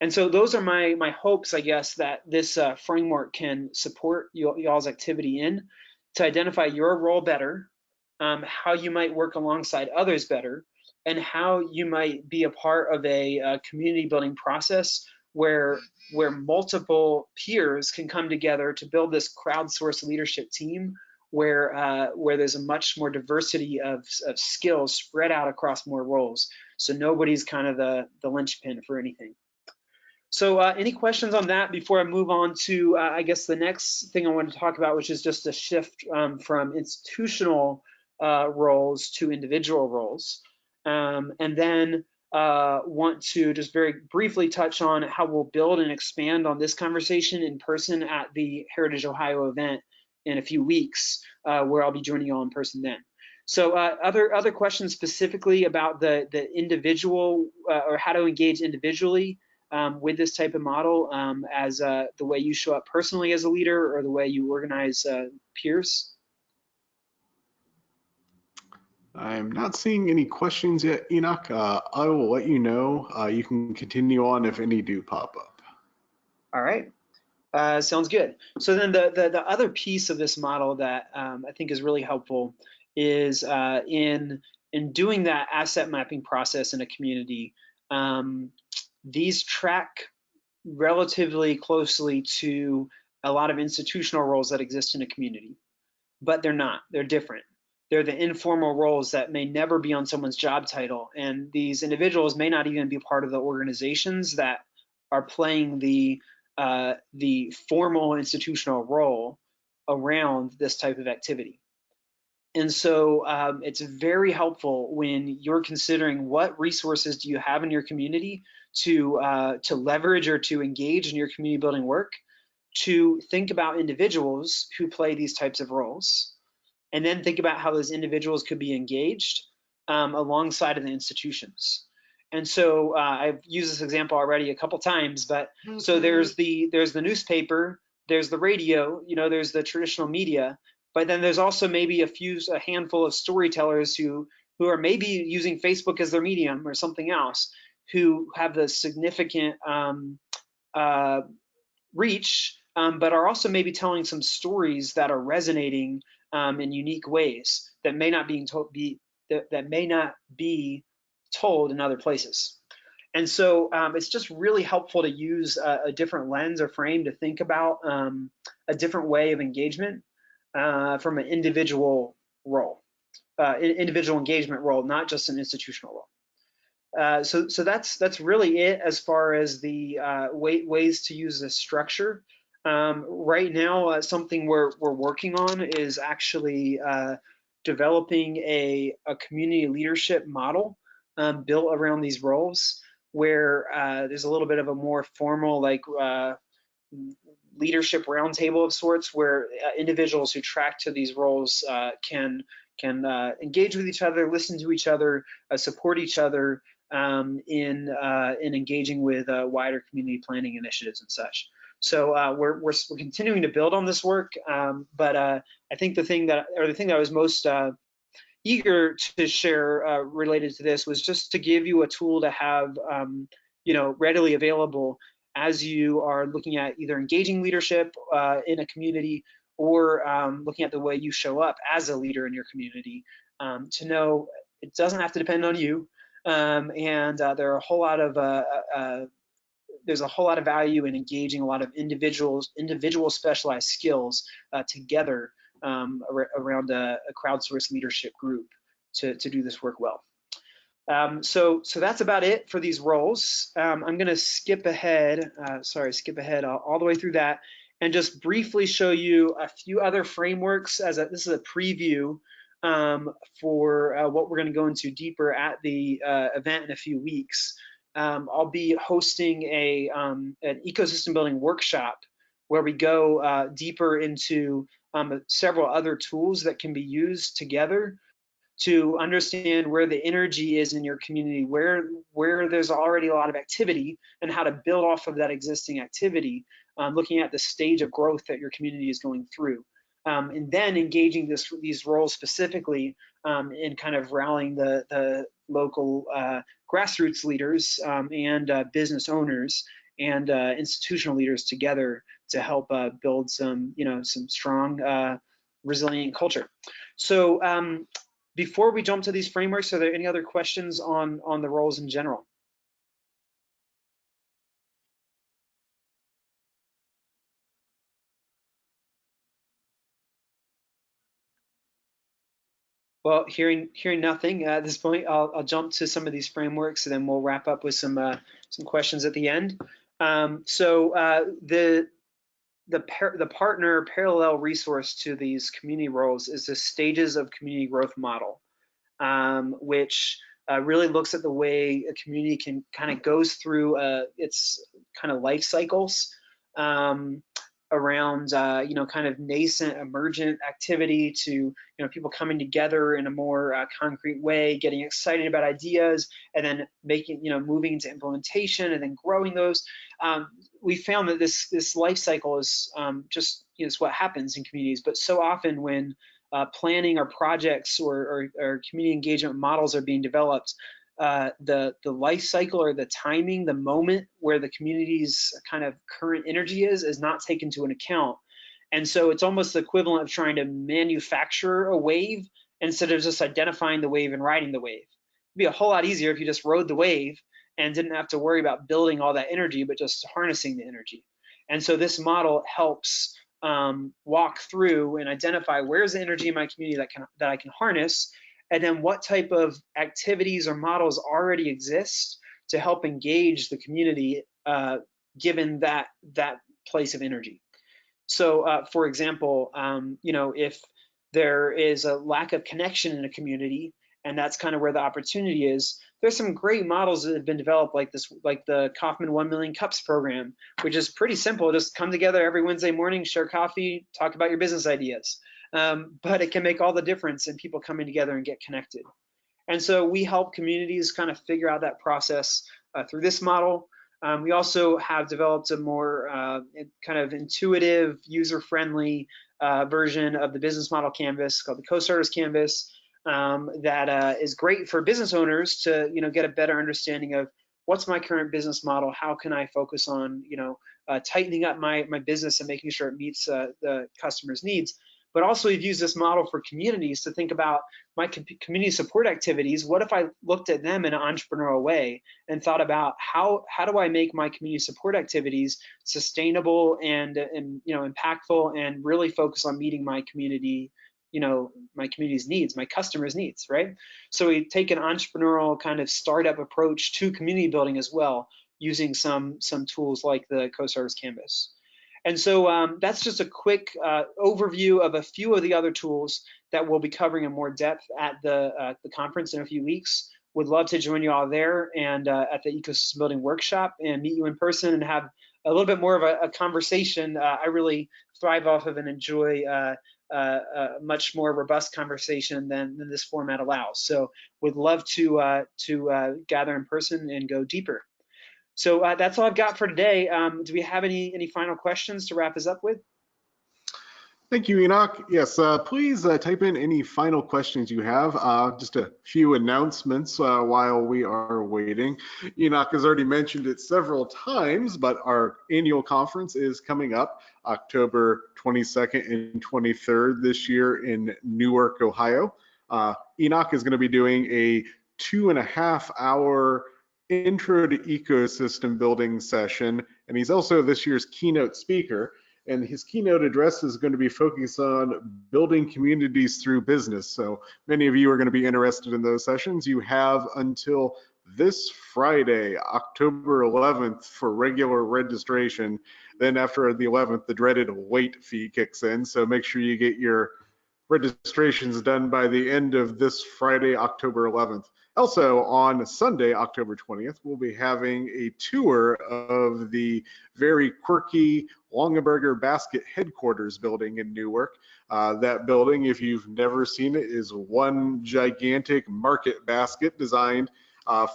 And so those are my hopes, I guess, that this framework can support y'all's activity in, to identify your role better, how you might work alongside others better, and how you might be a part of a community building process where multiple peers can come together to build this crowdsourced leadership team where there's a much more diversity of skills spread out across more roles. So nobody's kind of the linchpin for anything. So any questions on that before I move on to, I guess, the next thing I wanted to talk about, which is just a shift from institutional roles to individual roles. And then want to just very briefly touch on how we'll build and expand on this conversation in person at the Heritage Ohio event in a few weeks, where I'll be joining you all in person then. So other questions specifically about the individual or how to engage individually with this type of model, as the way you show up personally as a leader or the way you organize peers?
I'm not seeing any questions yet, Enoch. I will let you know. You can continue on if any do pop up.
All right. Sounds good. So then the other piece of this model that I think is really helpful is in doing that asset mapping process in a community. These track relatively closely to a lot of institutional roles that exist in a community, but they're not. They're different. They're the informal roles that may never be on someone's job title, and these individuals may not even be part of the organizations that are playing the formal institutional role around this type of activity. And so it's very helpful when you're considering what resources do you have in your community to leverage or to engage in your community building work, to think about individuals who play these types of roles, and then think about how those individuals could be engaged alongside of the institutions. And so I've used this example already a couple times, but so there's the newspaper, there's the radio, there's the traditional media, but then there's also maybe a handful of storytellers who are maybe using Facebook as their medium or something else, who have the significant reach, but are also maybe telling some stories that are resonating in unique ways that may not be told in other places. And so it's just really helpful to use a different lens or frame to think about a different way of engagement from an individual role, individual engagement role, not just an institutional role. So that's really it as far as the ways to use this structure. Right now, something we're working on is actually developing a community leadership model built around these roles, where there's a little bit of a more formal, like leadership roundtable of sorts, where individuals who track to these roles can engage with each other, listen to each other, support each other in engaging with wider community planning initiatives and such. So we're continuing to build on this work, but I think the thing that I was most eager to share related to this was just to give you a tool to have readily available as you are looking at either engaging leadership in a community, or looking at the way you show up as a leader in your community, to know it doesn't have to depend on you, and there are a whole lot of there's a whole lot of value in engaging a lot of individual specialized skills together around a crowdsourced leadership group to do this work well. So that's about it for these roles. I'm going to skip ahead, all the way through that, and just briefly show you a few other frameworks. This is a preview for what we're going to go into deeper at the event in a few weeks. I'll be hosting an ecosystem building workshop where we go deeper into several other tools that can be used together to understand where the energy is in your community, where there's already a lot of activity, and how to build off of that existing activity, looking at the stage of growth that your community is going through. And then engaging these roles specifically in kind of rallying the local grassroots leaders and business owners and institutional leaders together to help build some strong, resilient culture. So before we jump to these frameworks, are there any other questions on the roles in general? Well, hearing nothing at this point, I'll jump to some of these frameworks, and then we'll wrap up with some questions at the end. The partner parallel resource to these community roles is the Stages of Community Growth model, which really looks at the way a community can kind of goes through its kind of life cycles around kind of nascent emergent activity to people coming together in a more concrete way, getting excited about ideas, and then moving into implementation and then growing those. We found that this life cycle is just is what happens in communities, but so often when planning or projects or community engagement models are being developed, the life cycle or the timing, the moment where the community's kind of current energy is not taken into an account. And so it's almost the equivalent of trying to manufacture a wave instead of just identifying the wave and riding the wave. It'd be a whole lot easier if you just rode the wave and didn't have to worry about building all that energy, but just harnessing the energy. And so this model helps walk through and identify where's the energy in my community that I can harness, and then what type of activities or models already exist to help engage the community given that place of energy. So for example, if there is a lack of connection in a community, and that's kind of where the opportunity is, there's some great models that have been developed like the Kauffman 1 Million Cups program, which is pretty simple. Just come together every Wednesday morning, share coffee, talk about your business ideas. But it can make all the difference in people coming together and get connected. And so we help communities kind of figure out that process through this model. We also have developed a more kind of intuitive, user-friendly version of the business model canvas called the CO.STARTERS canvas that is great for business owners to get a better understanding of what's my current business model, how can I focus on tightening up my business and making sure it meets the customer's needs. but also we've used this model for communities to think about my community support activities. What if I looked at them in an entrepreneurial way and thought about how do I make my community support activities sustainable and impactful, and really focus on meeting my community, my community's needs, my customers' needs, right? So we take an entrepreneurial kind of startup approach to community building as well, using some tools like the CO.STARTERS Canvas. And so that's just a quick overview of a few of the other tools that we'll be covering in more depth at the conference in a few weeks. Would love to join you all there and at the ecosystem building workshop and meet you in person and have a little bit more of a conversation. I really thrive off of and enjoy a much more robust conversation than this format allows. So would love to gather in person and go deeper. So that's all I've got for today. Do we have any final questions to wrap us up with?
Thank you, Enoch. Yes, please type in any final questions you have. Just a few announcements while we are waiting. Enoch has already mentioned it several times, but our annual conference is coming up October 22nd and 23rd this year in Newark, Ohio. Enoch is going to be doing a 2.5-hour intro to ecosystem building session, and he's also this year's keynote speaker. And his keynote address is going to be focused on building communities through business. So many of you are going to be interested in those sessions. You have until this Friday, October 11th, for regular registration. Then after the 11th, the dreaded late fee kicks in. So make sure you get your registrations done by the end of this Friday, October 11th. Also, on Sunday, October 20th, we'll be having a tour of the very quirky Longaberger Basket headquarters building in Newark. That building, if you've never seen it, is one gigantic market basket designed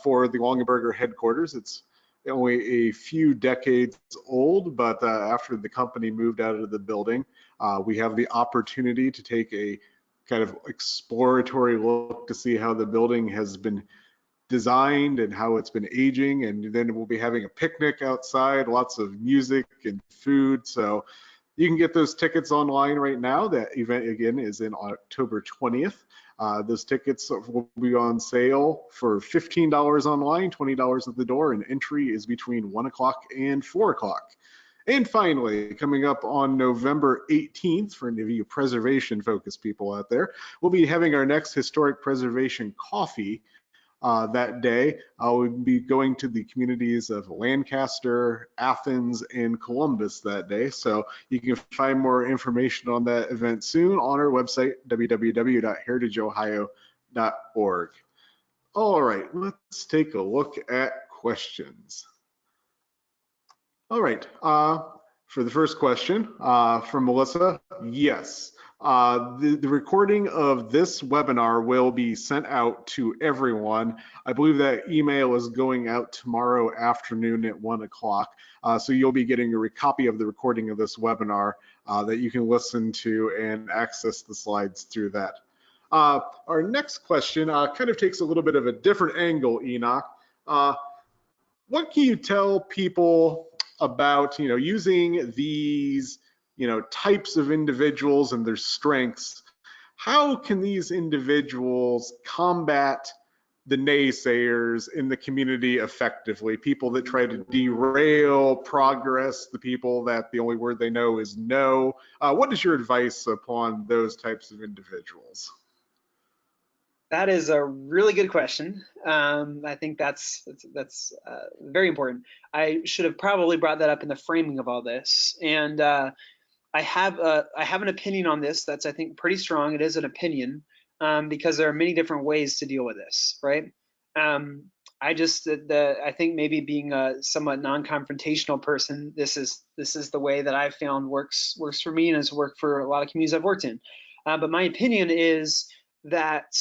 for the Longaberger headquarters. It's only a few decades old, but after the company moved out of the building, we have the opportunity to take a kind of exploratory look to see how the building has been designed and how it's been aging. And then we'll be having a picnic outside, lots of music and food. So you can get those tickets online right now. That event, again, is in October 20th. Those tickets will be on sale for $15 online, $20 at the door, and entry is between 1 o'clock and 4 o'clock. And finally, coming up on November 18th, for any of you preservation-focused people out there, we'll be having our next historic preservation coffee that day. We'll be going to the communities of Lancaster, Athens, and Columbus that day. So you can find more information on that event soon on our website, www.heritageohio.org. All right, let's take a look at questions. All right, for the first question from Melissa, yes. The recording of this webinar will be sent out to everyone. I believe that email is going out tomorrow afternoon at 1 o'clock. So you'll be getting a copy of the recording of this webinar that you can listen to and access the slides through that. Our next question kind of takes a little bit of a different angle, Enoch. What can you tell people about, using these, types of individuals and their strengths? How can these individuals combat the naysayers in the community effectively? People that try to derail progress, the people that the only word they know is no. What is your advice upon those types of individuals?
That is a really good question. I think that's very important. I should have probably brought that up in the framing of all this. And I have an opinion on this that's, I think, pretty strong. It is an opinion because there are many different ways to deal with this, right? I think maybe being a somewhat non-confrontational person, this is the way that I've found works for me and has worked for a lot of communities I've worked in. But my opinion is that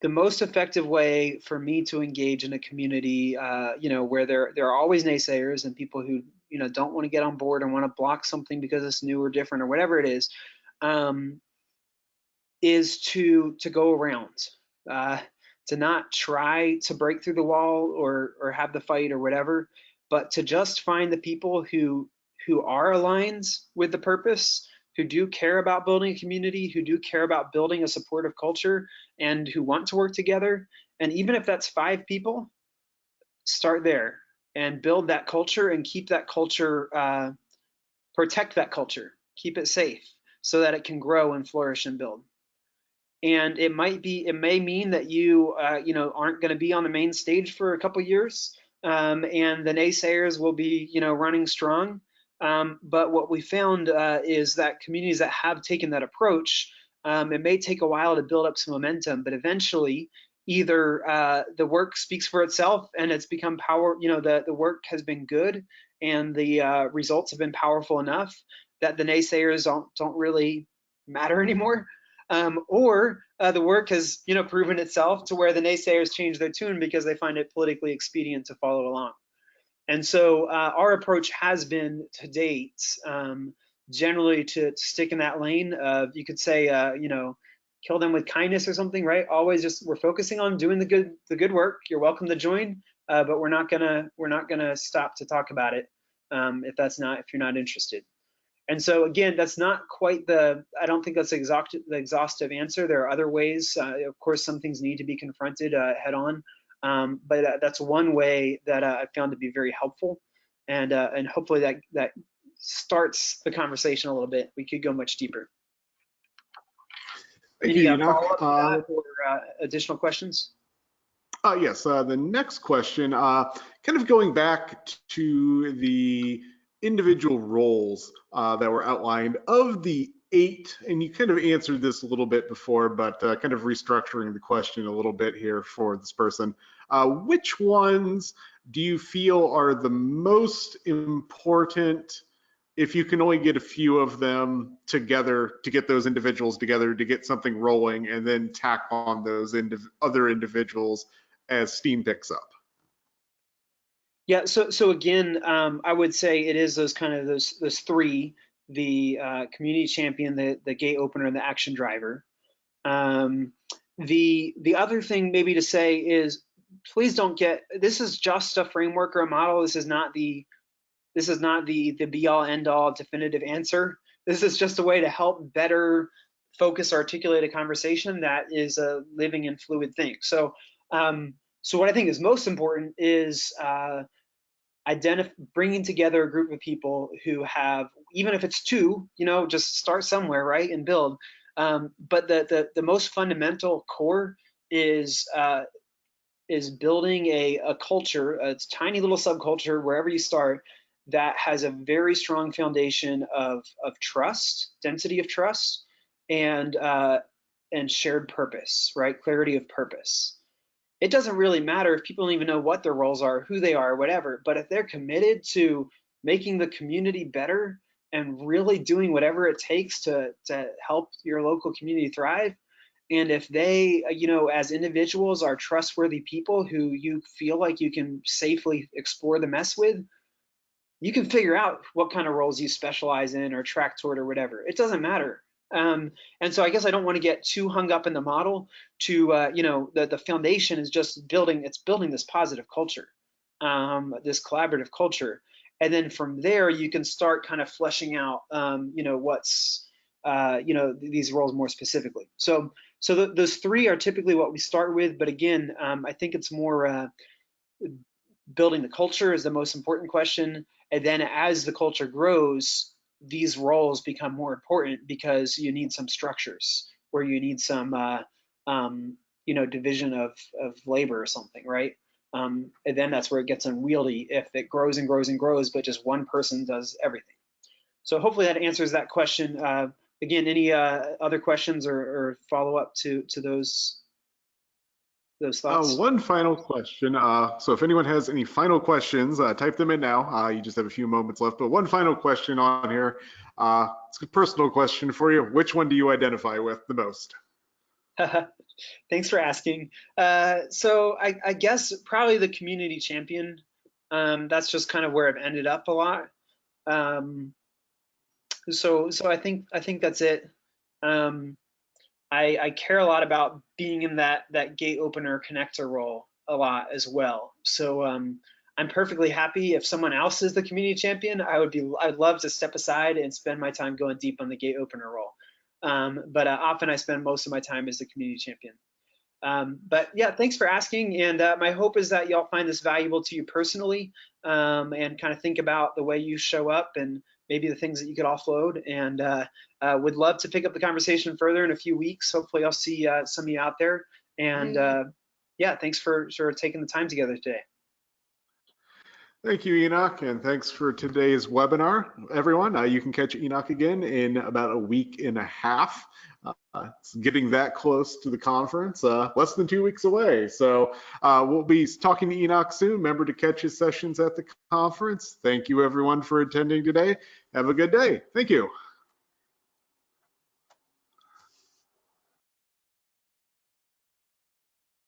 the most effective way for me to engage in a community, where there are always naysayers and people who don't want to get on board and want to block something because it's new or different or whatever it is to go around, to not try to break through the wall or have the fight or whatever, but to just find the people who who are aligned with the purpose, who do care about building a community, who do care about building a supportive culture, and who want to work together. And even if that's 5 people, start there and build that culture and keep that culture, protect that culture, keep it safe so that it can grow and flourish and build. And it may mean that you aren't going to be on the main stage for a couple years, and the naysayers will be running strong. But what we found is that communities that have taken that approach, it may take a while to build up some momentum, but eventually either the work speaks for itself and it's become the work has been good and the results have been powerful enough that the naysayers don't really matter anymore. Or the work has proven itself to where the naysayers change their tune because they find it politically expedient to follow along. And so our approach has been to date generally to stick in that lane of, you could say, kill them with kindness or something, right? Always just, we're focusing on doing the good work. You're welcome to join, but we're not gonna stop to talk about it if you're not interested. And so again, that's not quite I don't think that's the exhaustive answer. There are other ways. Of course, some things need to be confronted head on, but that's one way that I found to be very helpful. And hopefully that starts the conversation a little bit. We could go much deeper.
Thank
Any
you, Enoch.
follow-up to that or additional questions?
Yes, the next question, kind of going back to the individual roles that were outlined of the 8, and you kind of answered this a little bit before, but kind of restructuring the question a little bit here for this person. Which ones do you feel are the most important if you can only get a few of them together to get those individuals together to get something rolling and then tack on those other individuals as steam picks up?
Yeah, so again, I would say it is those 3: the community champion, the gate opener, and the action driver. The other thing maybe to say is, please don't get, this is just a framework or a model. This is not the be all end all definitive answer. This is just a way to help better focus, articulate a conversation that is a living and fluid thing. So what I think is most important is bringing together a group of people who have, even if it's 2, just start somewhere, right, and build. But the most fundamental core is building a culture, a tiny little subculture wherever you start, that has a very strong foundation of trust, density of trust, and shared purpose, right? Clarity of purpose. It doesn't really matter if people don't even know what their roles are, who they are, whatever, but if they're committed to making the community better and really doing whatever it takes to help your local community thrive, and if they, as individuals are trustworthy people who you feel like you can safely explore the mess with, you can figure out what kind of roles you specialize in or track toward or whatever. It doesn't matter. And so I guess I don't want to get too hung up in the model to, the foundation is just building this positive culture, this collaborative culture. And then from there, you can start kind of fleshing out, what's, these roles more specifically. So those 3 are typically what we start with. But again, I think it's more building the culture is the most important question. And then as the culture grows, these roles become more important because you need some structures where you need some, division of labor or something, right? And then that's where it gets unwieldy if it grows and grows and grows, but just one person does everything. So hopefully that answers that question. Again, any other questions or follow up to those thoughts?
One final question. So if anyone has any final questions, type them in now. You just have a few moments left, but one final question on here. It's a personal question for you. Which one do you identify with the most?
Thanks for asking. So I guess probably the community champion. That's just kind of where I've ended up a lot. So I think that's it. I care a lot about being in that gate opener connector role a lot as well. So I'm perfectly happy if someone else is the community champion. I'd love to step aside and spend my time going deep on the gate opener role. But often I spend most of my time as the community champion. But yeah, thanks for asking. And my hope is that y'all find this valuable to you personally, and kind of think about the way you show up and maybe the things that you could offload. And would love to pick up the conversation further in a few weeks. Hopefully I'll see some of you out there. And yeah, thanks for sort of taking the time together today.
Thank you, Enoch, and thanks for today's webinar, everyone. You can catch Enoch again in about a week and a half. It's getting that close to the conference, less than 2 weeks away. So we'll be talking to Enoch soon. Remember to catch his sessions at the conference. Thank you, everyone, for attending today. Have a good day. Thank you.